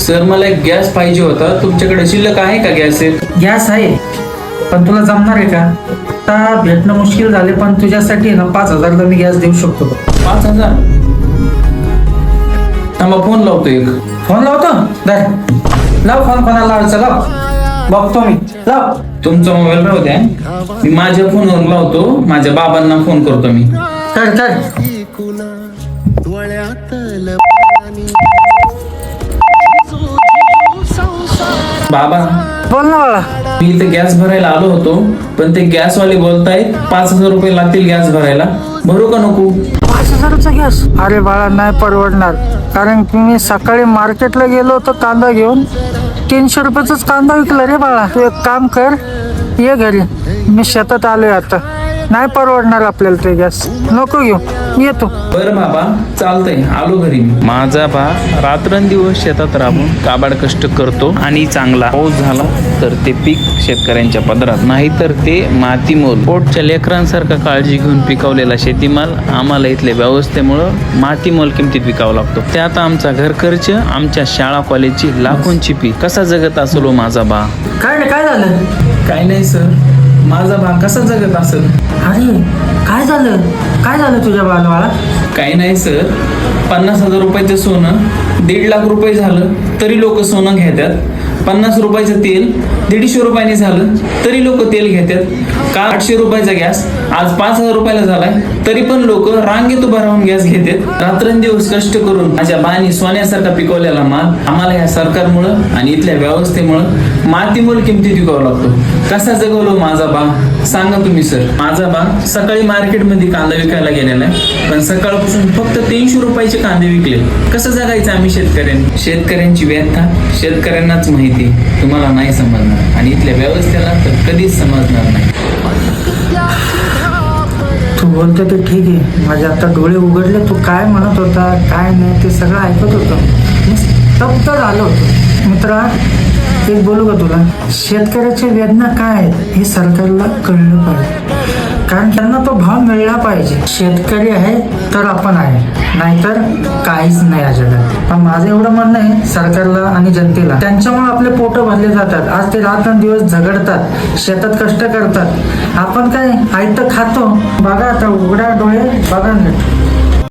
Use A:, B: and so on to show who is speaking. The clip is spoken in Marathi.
A: सर मला एक गॅस पाहिजे होता, तुमच्याकडे शिल्लक आहे का गॅस? एक
B: गॅस आहे, पण तुला जमणार आहे का? आता भेटणं मुश्किल झाले, पण तुझ्यासाठी ना 5,000 मी गॅस देऊ शकतो.
A: 5,000? थांबा फोन लावतो एक.
B: फोन लावतो? दर लाव फोन, कोणाला लावायचं लाव, बघतो मी. लाव.
A: तुमचा मोबाईल राहू द्या, मी माझ्या फोनवरून लावतो, माझ्या बाबांना फोन करतो मी.
B: कर.
A: बाबा
B: बोल ना बाळा.
A: मी इथे गॅस भरायला आलो होतो, पण ते गॅसवाले बोलतायत 5,000 रुपये लागतील गॅस भरायला. भरू का नको?
B: 5,000चा गॅस? अरे बाळा, नाही परवडणार. कारण की मी सकाळी मार्केटला गेलो होतो कांदा घेऊन, 300 रुपयाचाच कांदा विकला रे बाळा. तू एक काम कर, ये घरी, मी शेतात आलोय आता. नाही परवडणार आपल्याला ते गॅस, नको घेऊ, येतो.
A: बरं बाबा, चालतंय, आलो घरी. माझा बा रात्रंदिवस शेतात राबून काबाड कष्ट करतो आणि चांगला पाऊस झाला तर ते पीक शेतकऱ्यांच्या पदरात, नाही तर ते मातीमोल पोटच्या लेकरांसारखा काळजी घेऊन पिकवलेला शेतीमाल आम्हाला इथल्या व्यवस्थेमुळं मातीमोल किमतीत विकावा लागतो. त्यात आमचा घर खर्च, आमच्या शाळा कॉलेजची लाखोंची फी. कसा जगत असलो माझा बा?
B: काय झालं?
A: काय नाही सर, माझा बा कसा जगत असेल?
B: अरे काय झालं तुझ्या बाळाला?
A: काही नाही सर, 50,000 रुपयाचं सोनं 1.5 लाख रुपये झालं तरी लोक सोनं घेतात. 50 रुपयाचं तेल 150 रुपयाने झालं तरी लोक तेल घेतात. काल 800 रुपयाचा गॅस आज 5,000 रुपयाला झालाय, तरी पण लोक रांगेत उभा राहून गॅस घेतात. रात्रंदिवस कष्ट करून माझ्या बानी सोन्यासारखा पिकवलेला माल आम्हाला या सरकारमुळं आणि इथल्या व्यवस्थेमुळं मातीमोल किमतीत विकावा लागतो. कसा जगवलो माझा बा सांगा तुम्ही सर? माझा बा सकाळी मार्केटमध्ये कांदा विकायला गेलेला आहे, पण सकाळपासून फक्त 300 रुपयाचे कांदे विकले. कसं जगायचं आम्ही शेतकऱ्यांनी? शेतकऱ्यांची व्यथा शेतकऱ्यांनाच माहिती, तुम्हाला नाही समजणार आणि इथल्या व्यवस्थेला तर कधीच समजणार नाही.
B: तू बोलतो ते ठीक आहे, माझे आता डोळे उघडले. तू काय म्हणत होता काय नाही ते सगळं ऐकत होतं, मी स्तब्ध झालो होतो. मित्रा, एक बोलू का तुला? शेतकऱ्याची वेदना काय आहेत हे सरकारला कळलं पाहिजे, कारण त्यांना तो भाव मिळला पाहिजे. शेतकरी आहे तर आपण आहे, नाहीतर काहीच नाही या जगात. पण माझं एवढं म्हणणं आहे सरकारला आणि जनतेला, त्यांच्यामुळे आपले पोट भरले जातात. आज ते रात्रंदिवस झगडतात, शेतात कष्ट करतात. आपण काय आयतं खातो? बघा आता, उघडा डोळे, बघा नीट.